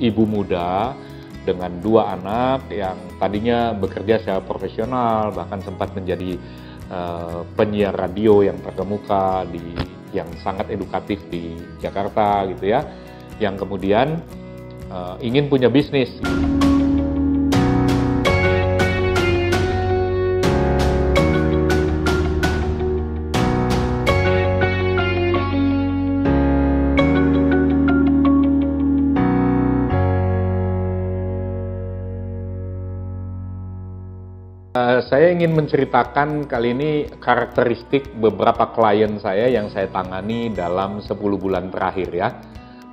ibu muda dengan 2 anak yang tadinya bekerja secara profesional, bahkan sempat menjadi penyiar radio yang terkemuka yang sangat edukatif di Jakarta gitu ya, yang kemudian ingin punya bisnis. Saya ingin menceritakan kali ini karakteristik beberapa klien saya yang saya tangani dalam 10 bulan terakhir ya.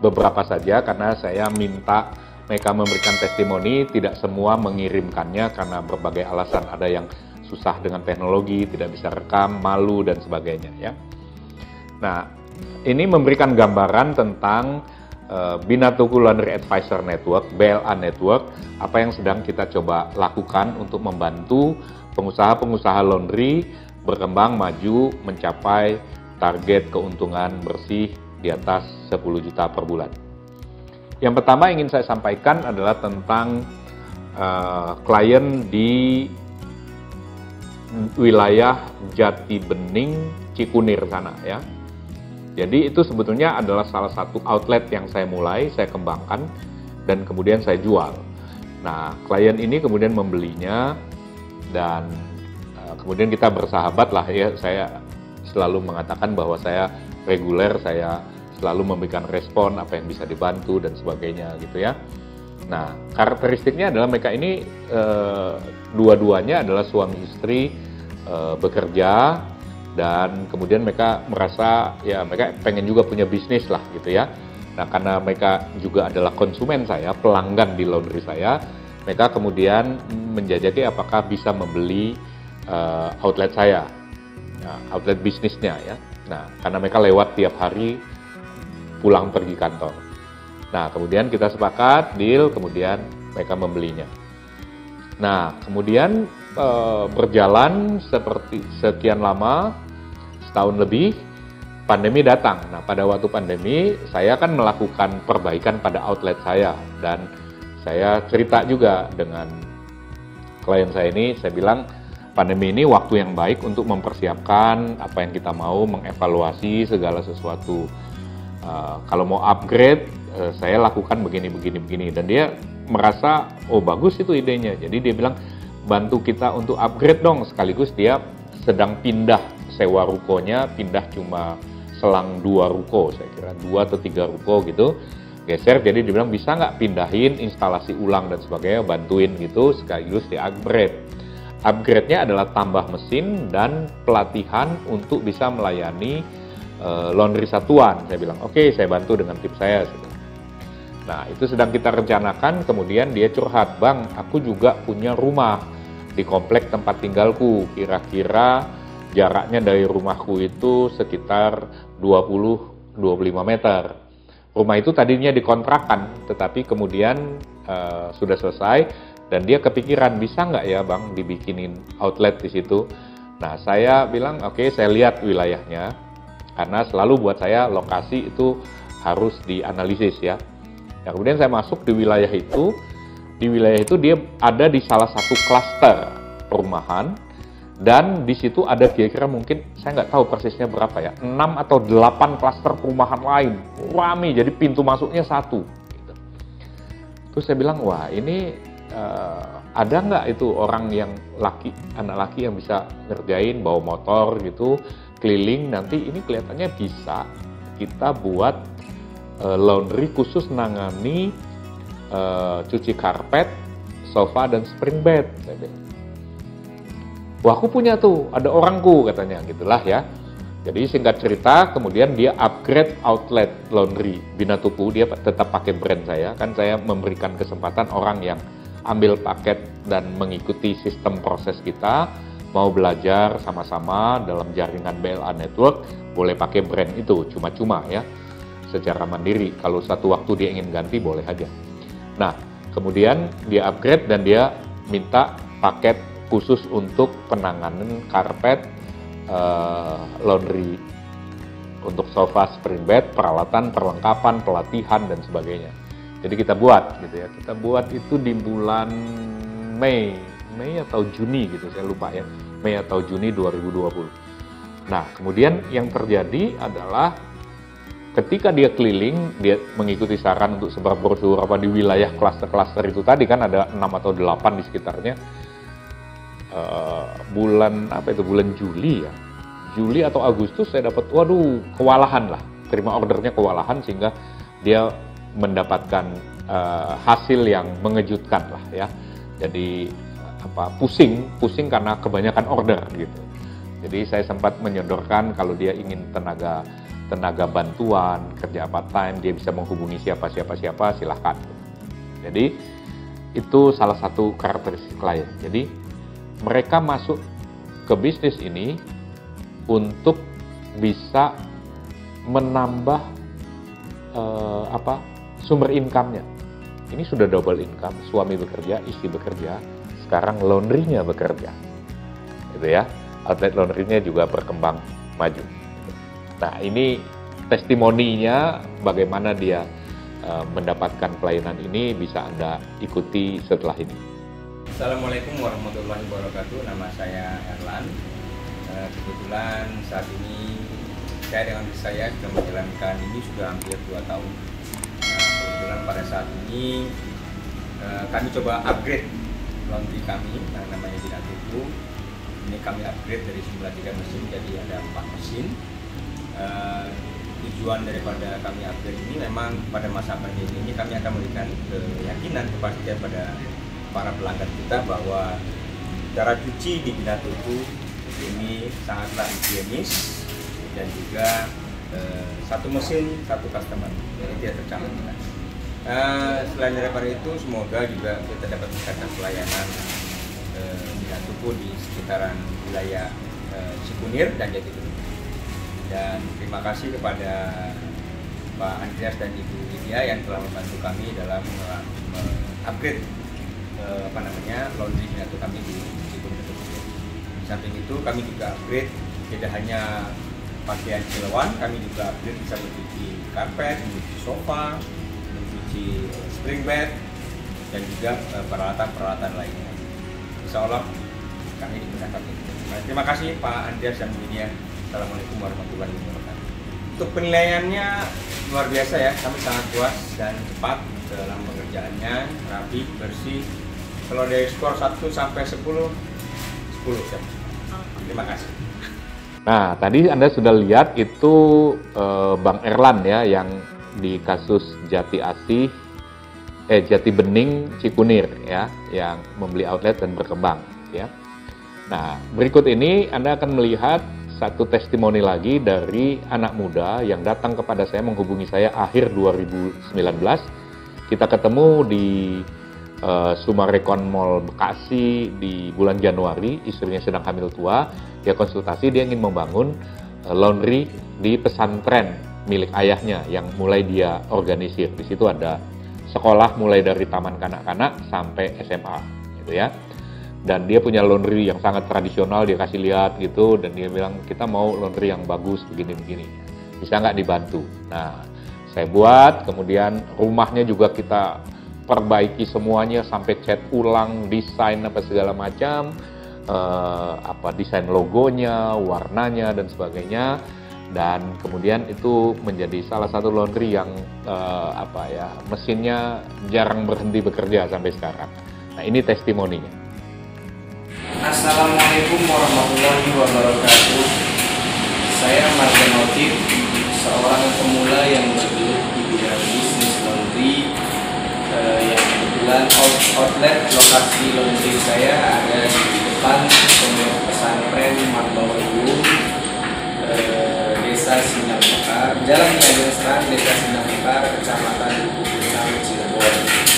Beberapa saja karena saya minta mereka memberikan testimoni, tidak semua mengirimkannya karena berbagai alasan. Ada yang susah dengan teknologi, tidak bisa rekam, malu dan sebagainya ya. Nah, ini memberikan gambaran tentang Binatuku Laundry Advisor Network, BLA Network, apa yang sedang kita coba lakukan untuk membantu pengusaha-pengusaha laundry berkembang maju mencapai target keuntungan bersih di atas 10 juta per bulan. Yang pertama ingin saya sampaikan adalah tentang klien di wilayah Jati Bening, Cikunir sana ya. Jadi itu sebetulnya adalah salah satu outlet yang saya kembangkan dan kemudian saya jual. Nah, klien ini kemudian membelinya dan kemudian kita bersahabat lah ya. Saya selalu mengatakan bahwa saya reguler, saya selalu memberikan respon apa yang bisa dibantu dan sebagainya gitu ya. Nah, karakteristiknya adalah mereka ini dua-duanya adalah suami istri bekerja. Dan kemudian mereka merasa ya mereka pengen juga punya bisnis lah gitu ya. Nah, karena mereka juga adalah konsumen saya, pelanggan di laundry saya, mereka kemudian menjajaki apakah bisa membeli outlet saya, outlet bisnisnya ya. Nah, karena mereka lewat tiap hari pulang pergi kantor. Nah, kemudian kita sepakat deal, kemudian mereka membelinya. Nah, kemudian berjalan seperti sekian lama, setahun lebih, pandemi datang. Nah, pada waktu pandemi, saya kan melakukan perbaikan pada outlet saya. Dan saya cerita juga dengan klien saya ini, saya bilang, pandemi ini waktu yang baik untuk mempersiapkan apa yang kita mau, mengevaluasi segala sesuatu. Kalau mau upgrade, saya lakukan begini. Dan dia merasa, oh bagus itu idenya. Jadi dia bilang, bantu kita untuk upgrade dong, sekaligus dia sedang pindah sewa rukonya, pindah cuma selang 2 ruko, saya kira 2 atau 3 ruko gitu, geser. Jadi dia bilang bisa nggak pindahin, instalasi ulang dan sebagainya, bantuin gitu, sekaligus di upgrade. Upgrade-nya adalah tambah mesin dan pelatihan untuk bisa melayani laundry satuan. Saya bilang oke, saya bantu dengan tim saya. Nah, itu sedang kita rencanakan, kemudian dia curhat, "Bang, aku juga punya rumah di komplek tempat tinggalku, kira-kira jaraknya dari rumahku itu sekitar 20-25 meter. Rumah itu tadinya dikontrakkan, tetapi kemudian sudah selesai, dan dia kepikiran, bisa nggak ya Bang dibikinin outlet di situ?" Nah, saya bilang, oke, saya lihat wilayahnya, karena selalu buat saya lokasi itu harus dianalisis ya. Nah, kemudian saya masuk di wilayah itu. Di wilayah itu dia ada di salah satu klaster perumahan, dan di situ ada kira-kira mungkin, saya nggak tahu persisnya berapa ya, 6 atau 8 klaster perumahan lain, rame, jadi pintu masuknya 1. Gitu. Terus saya bilang, wah ini ada nggak itu orang yang anak laki yang bisa ngerjain, bawa motor gitu, keliling, nanti ini kelihatannya bisa kita buat laundry khusus nangani cuci karpet, sofa, dan spring bed. Wah, aku punya tuh, ada orangku katanya, gitulah ya. Jadi singkat cerita, kemudian dia upgrade outlet laundry Binatuku, dia tetap pakai brand saya, kan saya memberikan kesempatan orang yang ambil paket dan mengikuti sistem proses kita, mau belajar sama-sama dalam jaringan BLA Network, boleh pakai brand itu, cuma-cuma ya. Secara mandiri, kalau satu waktu dia ingin ganti boleh aja. Nah, kemudian dia upgrade dan dia minta paket khusus untuk penanganan karpet, laundry, untuk sofa, spring bed, peralatan, perlengkapan, pelatihan dan sebagainya. Jadi kita buat gitu ya. Kita buat itu di bulan Mei atau Juni gitu, saya lupa ya. Mei atau Juni 2020. Nah, kemudian yang terjadi adalah ketika dia keliling, dia mengikuti saran untuk sebar brosur apa di wilayah klaster-klaster itu tadi kan ada 6 atau 8 di sekitarnya. Bulan Juli ya. Juli atau Agustus saya dapat kewalahan lah. Terima ordernya kewalahan sehingga dia mendapatkan hasil yang mengejutkan lah ya. Jadi pusing karena kebanyakan order gitu. Jadi saya sempat menyodorkan kalau dia ingin tenaga bantuan, kerja part time, dia bisa menghubungi siapa silahkan. Jadi itu salah satu karakteristik klien. Jadi mereka masuk ke bisnis ini untuk bisa menambah sumber income-nya. Ini sudah double income, suami bekerja, istri bekerja, sekarang laundry-nya bekerja. Gitu ya. Outlet laundry-nya juga berkembang maju. Nah, ini testimoninya bagaimana dia mendapatkan pelayanan ini bisa Anda ikuti setelah ini. Assalamualaikum warahmatullahi wabarakatuh. Nama saya Erlan. Kebetulan saat ini saya dengan istri saya sudah menjalankan ini sudah hampir 2 tahun. Kebetulan pada saat ini kami coba upgrade laundry kami, namanya Binatuku. Ini kami upgrade dari semula 3 mesin jadi ada 4 mesin. Tujuan daripada kami upgrade ini memang pada masa pandemi ini kami akan memberikan keyakinan kepastian pada para pelanggan kita bahwa cara cuci di Binatuku ini sangatlah higienis dan juga satu mesin satu customer, jadi tidak tercampak. Selain daripada itu, semoga juga kita dapat meningkatkan pelayanan Binatuku di sekitaran wilayah Cikunir dan Jatiluhur. Dan terima kasih kepada Pak Andreas dan Ibu Lydia yang telah membantu kami dalam upgrade laundry Binatuku kami di Cikunir. Di samping itu kami juga upgrade tidak hanya pakaian kiloan, kami juga upgrade bisa mencuci karpet, mencuci sofa, mencuci spring bed dan juga peralatan-peralatan lainnya. Insya Allah kami digunakan itu. Terima kasih Pak Andreas dan Bu Lydia. Assalamualaikum warahmatullahi wabarakatuh. Untuk penilaiannya luar biasa ya, kami sangat puas dan cepat dalam pekerjaannya, rapi, bersih. Kalau dari skor 1 sampai 10 ya. Terima kasih. Nah, tadi Anda sudah lihat itu Bang Erlan ya yang di kasus Jati Bening Cikunir ya, yang membeli outlet dan berkembang ya. Nah, berikut ini Anda akan melihat satu testimoni lagi dari anak muda yang datang kepada saya, menghubungi saya akhir 2019. Kita ketemu di Sumarekon Mall Bekasi di bulan Januari, istrinya sedang hamil tua, dia konsultasi, dia ingin membangun laundry di pesantren milik ayahnya yang mulai dia organisir. Di situ ada sekolah mulai dari taman kanak-kanak sampai SMA gitu ya. Dan dia punya laundry yang sangat tradisional, dia kasih lihat gitu, dan dia bilang kita mau laundry yang bagus begini-begini, bisa nggak dibantu? Nah, saya buat, kemudian rumahnya juga kita perbaiki semuanya sampai cat ulang, desain apa segala macam, desain logonya, warnanya dan sebagainya, dan kemudian itu menjadi salah satu laundry yang mesinnya jarang berhenti bekerja sampai sekarang. Nah, ini testimoninya. Assalamualaikum warahmatullahi wabarakatuh. Saya Martin Otif, seorang pemula yang bergelut di bidang bisnis laundry. Yang kebetulan outlet lokasi laundry saya ada di depan pondok pesantren Marbawayu, Desa Sindang Mekar, Jalan Kiai Serang, Desa Sindang Mekar, Kecamatan Bukitang, Cirebon,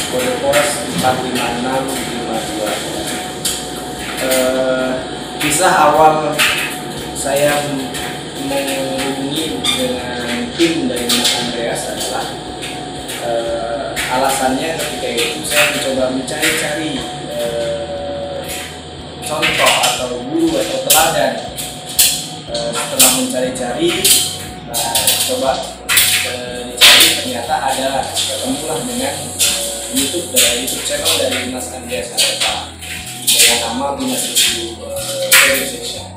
kode pos 45652. Kisah awal saya menghubungi dengan tim dari Mas Andreas adalah alasannya ketika itu saya mencoba mencari-cari contoh atau guru atau teladan. Setelah mencari-cari, coba dicari, ternyata ada ketemulah dengan YouTube channel dari Mas Andreas Arepa dengan nama Bina Susu Training Section.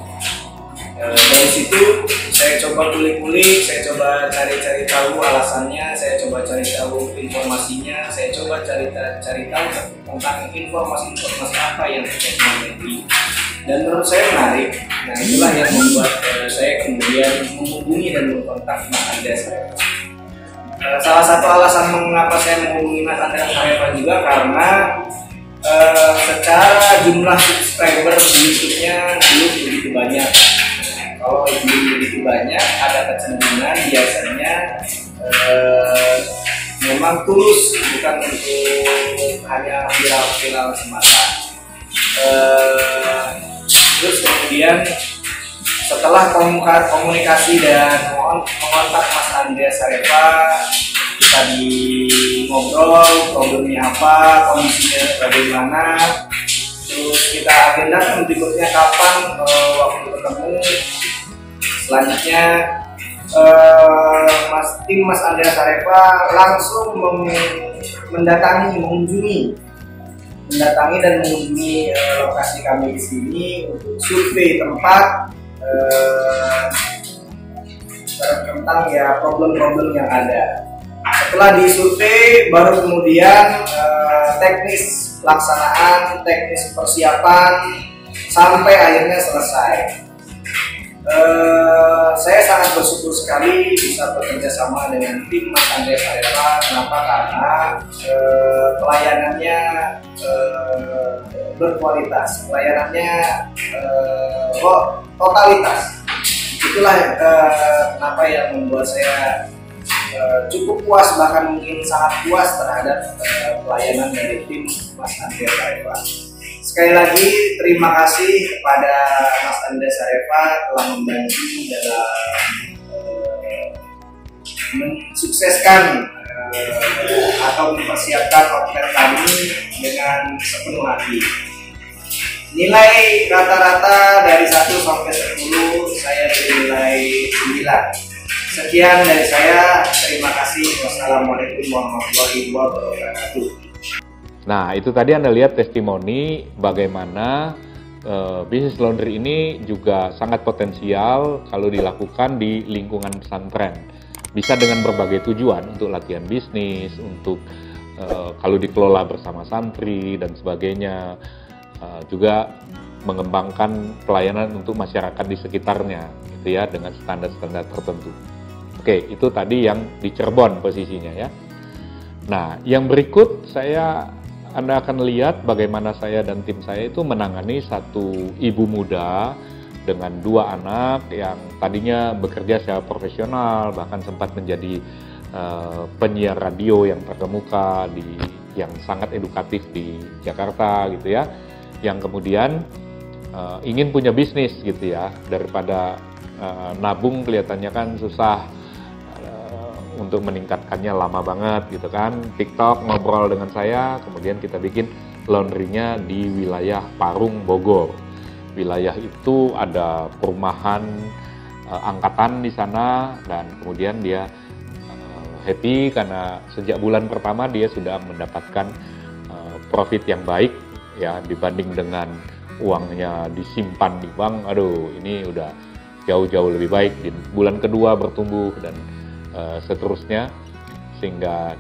Dari situ saya coba kulik-kulik, saya coba cari-cari tahu alasannya, saya coba cari tahu informasinya, saya coba cari tahu tentang informasi apa yang terkait dengan ini. Dan menurut saya menarik. Nah, itulah yang membuat saya kemudian menghubungi dan mengkontak Mas Andreas Arepa. Salah satu alasan mengapa saya menghubungi Mas Andreas Arepa juga karena secara jumlah subscriber di YouTube-nya belum begitu banyak. Kalau belum begitu banyak, ada kecenderungan biasanya memang tulus, bukan untuk hanya viral semata. Terus kemudian setelah komunikasi dan mengontak Mas Andreas Arepa, kita ngobrol problemnya apa, kondisinya bagaimana, terus kita agendakan berikutnya kapan waktu ketemu. Selanjutnya tim Mas Andreas Arepa langsung mengunjungi dan mengunjungi lokasi kami di sini untuk survei tempat tentang ya problem-problem yang ada. Setelah disurvei, baru kemudian teknis pelaksanaan, teknis persiapan sampai akhirnya selesai. Saya sangat bersyukur sekali bisa bekerja sama dengan tim Mas Andreas Arepa. Kenapa? Karena pelayanannya berkualitas, pelayanannya totalitas. Itulah kenapa yang membuat saya cukup puas, bahkan mungkin sangat puas terhadap pelayanan dari tim Mas Andreas Arepa. Sekali lagi terima kasih kepada Mas Andreas Arepa telah membantu dalam mensukseskan atau mempersiapkan outlet kami dengan sepenuh hati. Nilai rata-rata dari 1 sampai 10 saya bernilai 9. Sekian dari saya, terima kasih. Wassalamualaikum warahmatullahi wabarakatuh. Nah, itu tadi Anda lihat testimoni bagaimana bisnis laundry ini juga sangat potensial kalau dilakukan di lingkungan pesantren. Bisa dengan berbagai tujuan, untuk latihan bisnis, untuk kalau dikelola bersama santri dan sebagainya, juga mengembangkan pelayanan untuk masyarakat di sekitarnya, gitu ya, dengan standar-standar tertentu. Oke, itu tadi yang di Cirebon posisinya ya. Nah, yang berikut Anda akan lihat bagaimana saya dan tim saya itu menangani satu ibu muda dengan 2 anak yang tadinya bekerja secara profesional, bahkan sempat menjadi penyiar radio yang terkemuka yang sangat edukatif di Jakarta gitu ya, yang kemudian ingin punya bisnis gitu ya, daripada nabung kelihatannya kan susah, untuk meningkatkannya lama banget gitu kan. TikTok ngobrol dengan saya, kemudian kita bikin laundrynya di wilayah Parung, Bogor. Wilayah itu ada perumahan angkatan di sana, dan kemudian dia happy karena sejak bulan pertama dia sudah mendapatkan profit yang baik ya, dibanding dengan uangnya disimpan di bank. Aduh, ini udah jauh-jauh lebih baik. Di bulan kedua bertumbuh dan seterusnya, sehingga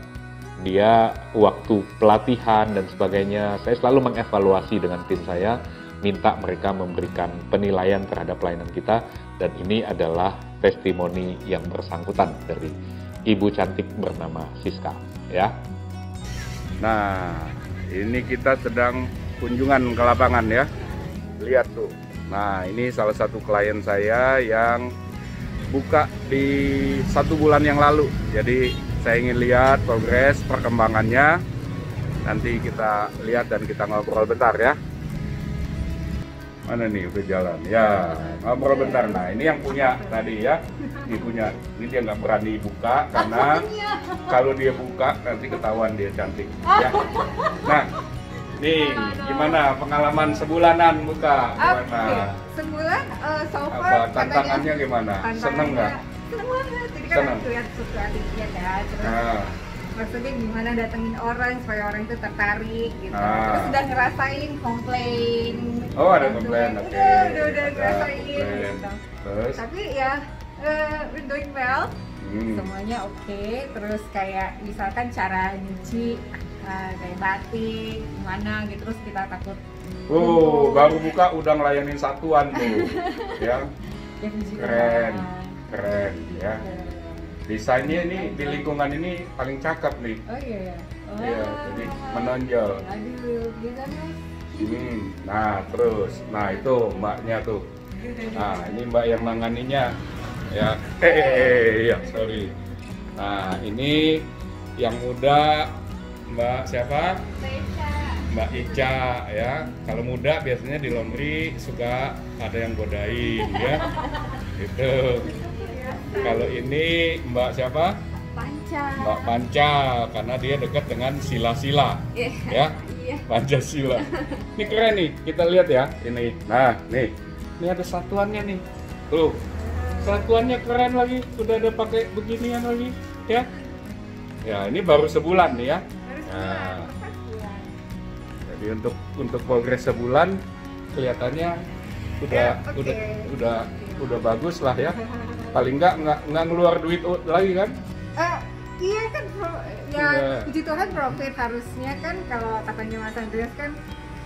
dia waktu pelatihan dan sebagainya, saya selalu mengevaluasi dengan tim saya, minta mereka memberikan penilaian terhadap pelayanan kita, dan ini adalah testimoni yang bersangkutan dari ibu cantik bernama Siska ya. Nah, ini kita sedang kunjungan ke lapangan ya, lihat tuh. Nah, ini salah satu klien saya yang buka di 1 bulan yang lalu. Jadi saya ingin lihat progres perkembangannya. Nanti kita lihat dan kita ngobrol bentar ya. Mana nih udah jalan? Ya, ngobrol bentar. Nah, ini yang punya tadi ya. Ini punya. Ini dia nggak berani buka karena kalau dia buka nanti ketahuan dia cantik. Ya. Nah, nih gimana pengalaman sebulanan buka? Gimana? Sebulan so far Apa tantangannya gimana? Seneng nggak? seneng banget. Jadi kan Seneng. aku lihat suatu adiknya kan, terus maksudnya gimana datengin orang supaya orang itu tertarik gitu. Terus udah ngerasain komplain. Oh, ada komplain, oke. Udah ngerasain komplain. gitu. Terus? Tapi ya we're doing well. Hmm. Semuanya oke. Terus kayak misalkan cara nyuci kayak batik gimana gitu, terus kita takut Baru buka udah ngelayanin satuan tuh. Ya. ya, puji Keren. Tuhan. Keren ya. Desainnya ini di lingkungan ini paling cakep nih. Oh iya ya. Iya, jadi menonjol. Aduh, bisa mas. Nah, terus, nah itu mbaknya tuh. Nah, ini mbak yang nanganinya. Ya, ya sorry. Nah, ini yang muda, Mbak siapa? Mbak Ica ya. Kalau muda biasanya di laundry suka ada yang godain ya. Gitu. Kalau ini Mbak siapa? Panca. Mbak Panca, karena dia dekat dengan sila-sila, ya, Pancasila. Ini keren nih, kita lihat ya, ini. Nah, nih, ini ada satuannya nih, tuh, satuannya keren lagi, udah ada pakai beginian lagi, ya. Ya, ini baru sebulan nih ya. Nah, jadi untuk progres sebulan kelihatannya udah bagus lah ya. Paling nggak ngeluar duit lagi kan? Iya kan, ya puji Tuhan profit harusnya kan, kalau katanya Mas Andreas kan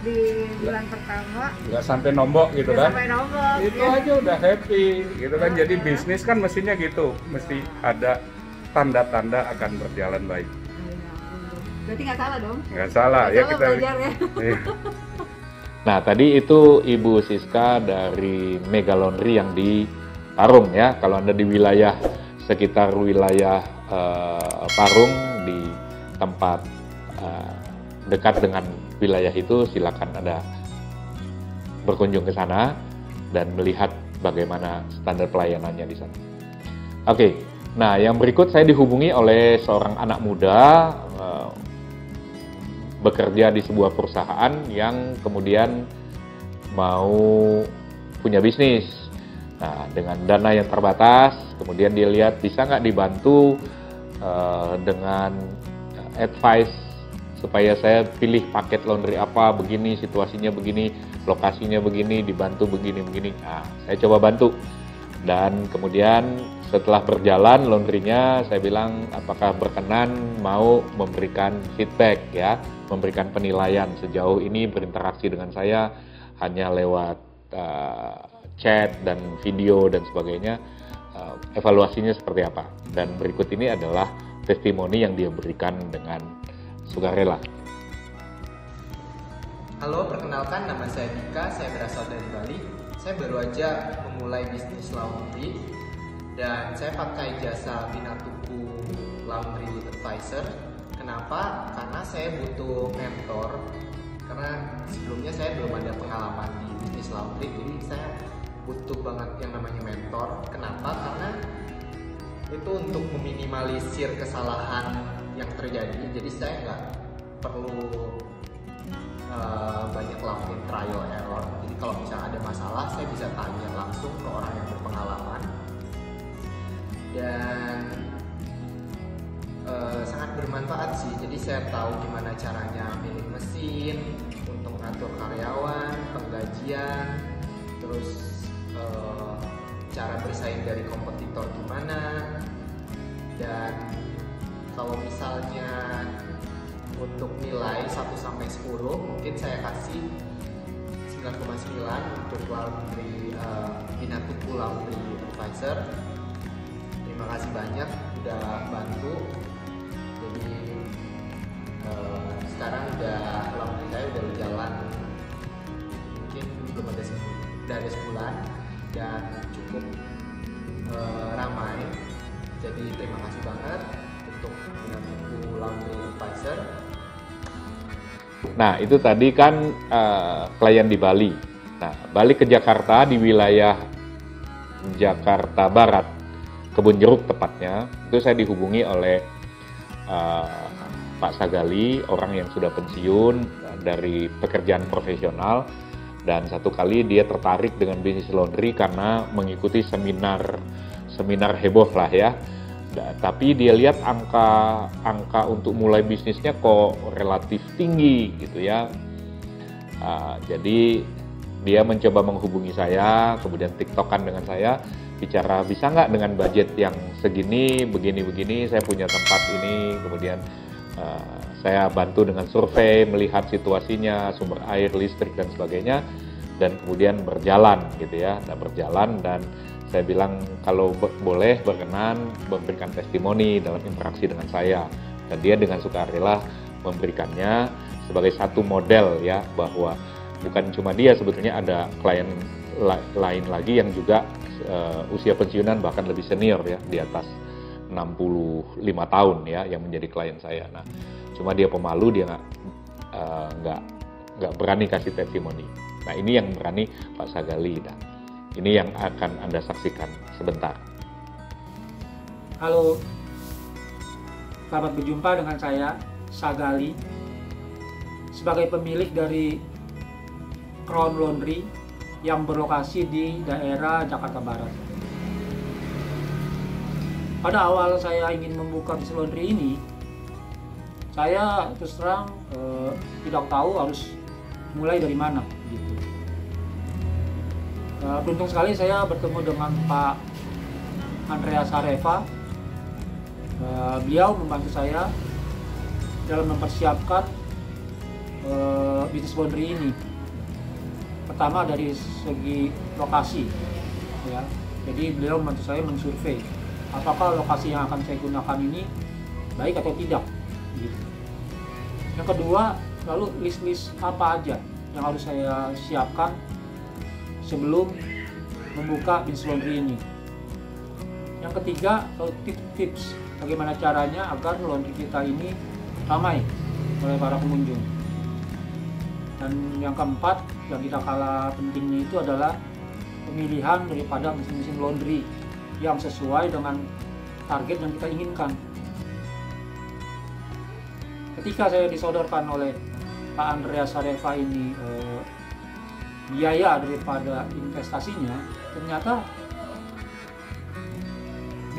di bulan pertama Nggak sampai nombok gitu kan? sampai nombok. Itu aja udah happy gitu kan. Jadi bisnis kan mestinya gitu, mesti ada tanda-tanda akan berjalan baik. Berarti nggak salah dong? Nggak salah ya kita. Belajar ya. Nah, tadi itu Ibu Siska dari Mega Laundry yang di Parung ya. Kalau Anda di wilayah sekitar wilayah Parung, di tempat dekat dengan wilayah itu, silakan Anda berkunjung ke sana dan melihat bagaimana standar pelayanannya di sana. Oke, nah yang berikut saya dihubungi oleh seorang anak muda bekerja di sebuah perusahaan yang kemudian mau punya bisnis. Nah, dengan dana yang terbatas, kemudian dia lihat bisa nggak dibantu dengan advice supaya saya pilih paket laundry apa, begini, situasinya begini, lokasinya begini, dibantu begini. Nah, saya coba bantu. Dan kemudian setelah berjalan laundrynya, saya bilang apakah berkenan mau memberikan feedback ya, memberikan penilaian sejauh ini berinteraksi dengan saya hanya lewat chat dan video dan sebagainya, evaluasinya seperti apa. Dan berikut ini adalah testimoni yang dia berikan dengan sukarela. Halo, perkenalkan nama saya Dika, saya berasal dari Bali. Saya baru aja memulai bisnis laundry dan saya pakai jasa Binatuku Laundry Advisor. Kenapa? Karena saya butuh mentor. Karena sebelumnya saya belum ada pengalaman di bisnis laundry, jadi saya butuh banget yang namanya mentor. Kenapa? Karena itu untuk meminimalisir kesalahan yang terjadi. Jadi saya nggak perlu banyak lakuin trial error. Jadi kalau misalnya ada masalah, saya bisa tanya langsung ke orang yang berpengalaman. Dan sangat bermanfaat sih. Jadi saya tahu gimana caranya milih mesin, untuk mengatur karyawan, penggajian, terus cara bersaing dari kompetitor gimana. Dan kalau misalnya untuk nilai 1-10 mungkin saya kasih 9,9 untuk laundry Binatuku Laundry Advisor. Terima kasih banyak udah bantu. Jadi sekarang udah laundry saya udah berjalan mungkin belum ada sebulan dan cukup ramai. Jadi terima kasih banget untuk Binatuku Laundry Advisor. Nah, itu tadi kan klien di Bali. Nah, balik ke Jakarta, di wilayah Jakarta Barat, Kebun Jeruk tepatnya, itu saya dihubungi oleh Pak Sagali, orang yang sudah pensiun dari pekerjaan profesional, dan satu kali dia tertarik dengan bisnis laundry karena mengikuti seminar seminar heboh lah ya. Tapi dia lihat angka untuk mulai bisnisnya kok relatif tinggi gitu ya. Jadi dia mencoba menghubungi saya, kemudian tiktokan dengan saya, bicara bisa nggak dengan budget yang segini, begini, saya punya tempat ini, kemudian saya bantu dengan survei, melihat situasinya, sumber air, listrik dan sebagainya, dan kemudian berjalan gitu ya, dan saya bilang kalau boleh berkenan memberikan testimoni dalam interaksi dengan saya, dan dia dengan sukarela memberikannya sebagai satu model ya, bahwa bukan cuma dia, sebetulnya ada klien lain lagi yang juga usia pensiunan bahkan lebih senior ya, di atas 65 tahun ya, yang menjadi klien saya. Nah, cuma dia pemalu, dia nggak berani kasih testimoni. Nah, ini yang berani Pak Sagali, dan ini yang akan Anda saksikan sebentar. Halo, selamat berjumpa dengan saya, Sagali, sebagai pemilik dari Crown Laundry yang berlokasi di daerah Jakarta Barat. Pada awal saya ingin membuka bisnis laundry ini, saya terus terang tidak tahu harus mulai dari mana. Gitu. Beruntung sekali saya bertemu dengan Pak Andreas Areva. Beliau membantu saya dalam mempersiapkan bisnis laundry ini. Pertama dari segi lokasi, ya. Jadi beliau membantu saya mensurvei apakah lokasi yang akan saya gunakan ini baik atau tidak. Gitu. Yang kedua, lalu list-list apa aja yang harus saya siapkan sebelum membuka bisnis laundry ini. Yang ketiga, tips bagaimana caranya agar laundry kita ini ramai oleh para pengunjung. Dan yang keempat, yang tidak kalah pentingnya itu adalah pemilihan daripada mesin-mesin laundry yang sesuai dengan target yang kita inginkan. Ketika saya disodorkan oleh Pak Andreas Areva ini biaya daripada investasinya, ternyata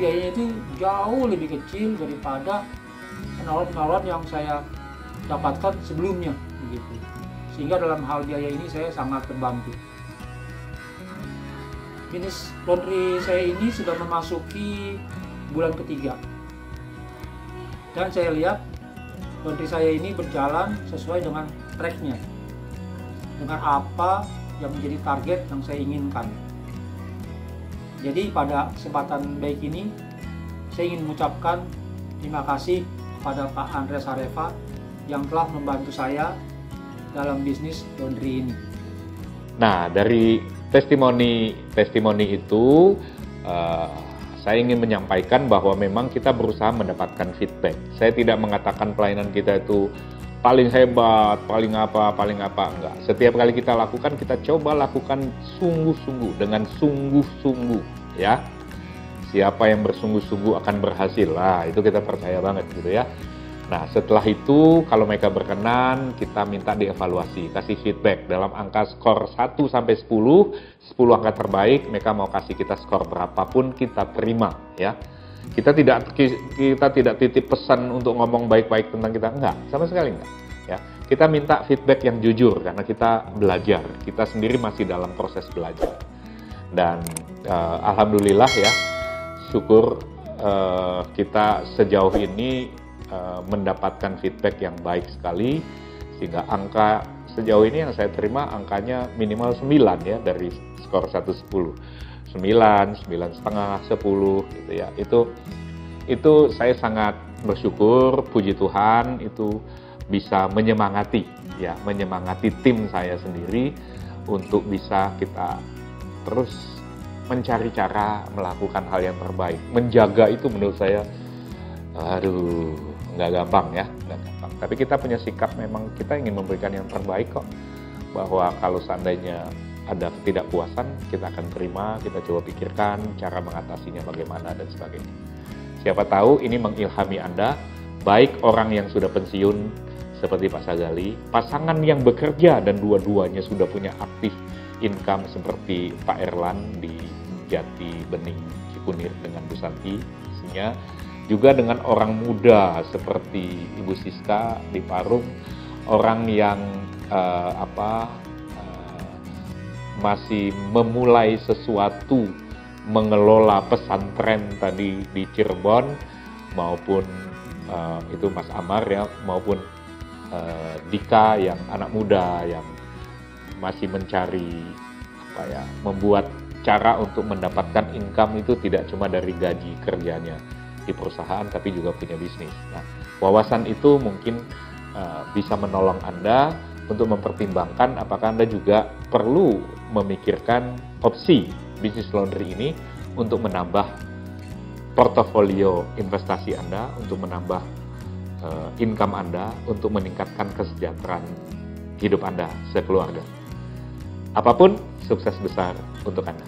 biayanya itu jauh lebih kecil daripada penawaran-penawaran yang saya dapatkan sebelumnya, begitu. Sehingga dalam hal biaya ini saya sangat terbantu. Bisnis laundry saya ini sudah memasuki bulan ketiga, dan saya lihat laundry saya ini berjalan sesuai dengan tracknya, dengan apa yang menjadi target yang saya inginkan. Jadi pada kesempatan baik ini, saya ingin mengucapkan terima kasih kepada Pak Andreas Areva yang telah membantu saya dalam bisnis laundry ini. Nah, dari testimoni itu saya ingin menyampaikan bahwa memang kita berusaha mendapatkan feedback. Saya tidak mengatakan pelayanan kita itu paling hebat, paling apa, enggak. Setiap kali kita lakukan, kita coba lakukan sungguh-sungguh, dengan sungguh-sungguh ya. Siapa yang bersungguh-sungguh akan berhasil. Lah, itu kita percaya banget gitu ya. Nah, setelah itu kalau mereka berkenan, kita minta dievaluasi, kasih feedback dalam angka skor 1 sampai 10 angka terbaik, mereka mau kasih kita skor berapapun kita terima ya. Kita tidak titip pesan untuk ngomong baik-baik tentang kita, enggak, sama sekali enggak ya. Kita minta feedback yang jujur karena kita belajar, kita sendiri masih dalam proses belajar. Dan alhamdulillah ya, syukur kita sejauh ini mendapatkan feedback yang baik sekali, sehingga angka sejauh ini yang saya terima angkanya minimal 9 ya, dari skor 1-10. 9,5, 10 gitu ya. Itu saya sangat bersyukur, puji Tuhan, itu bisa menyemangati ya, menyemangati tim saya sendiri untuk bisa kita terus mencari cara melakukan hal yang terbaik. Menjaga itu menurut saya nggak gampang ya, nggak gampang. Tapi kita punya sikap, memang kita ingin memberikan yang terbaik kok. Bahwa kalau seandainya ada ketidakpuasan, kita akan terima, kita coba pikirkan cara mengatasinya bagaimana dan sebagainya. Siapa tahu ini mengilhami Anda, baik orang yang sudah pensiun seperti Pak Sagali, pasangan yang bekerja dan dua-duanya sudah punya aktif income seperti Pak Erlan di Jati Bening. Cikunir dengan Bu Santi, isinya juga dengan orang muda seperti Ibu Siska di Parung, orang yang masih memulai sesuatu, mengelola pesantren tadi di Cirebon, maupun itu Mas Amar ya, maupun Dika yang anak muda yang masih mencari membuat cara untuk mendapatkan income itu tidak cuma dari gaji kerjanya di perusahaan, tapi juga punya bisnis. Nah, wawasan itu mungkin bisa menolong Anda untuk mempertimbangkan apakah Anda juga perlu memikirkan opsi bisnis laundry ini untuk menambah portofolio investasi Anda, untuk menambah income Anda, untuk meningkatkan kesejahteraan hidup Anda sekeluarga. Apapun, sukses besar untuk Anda.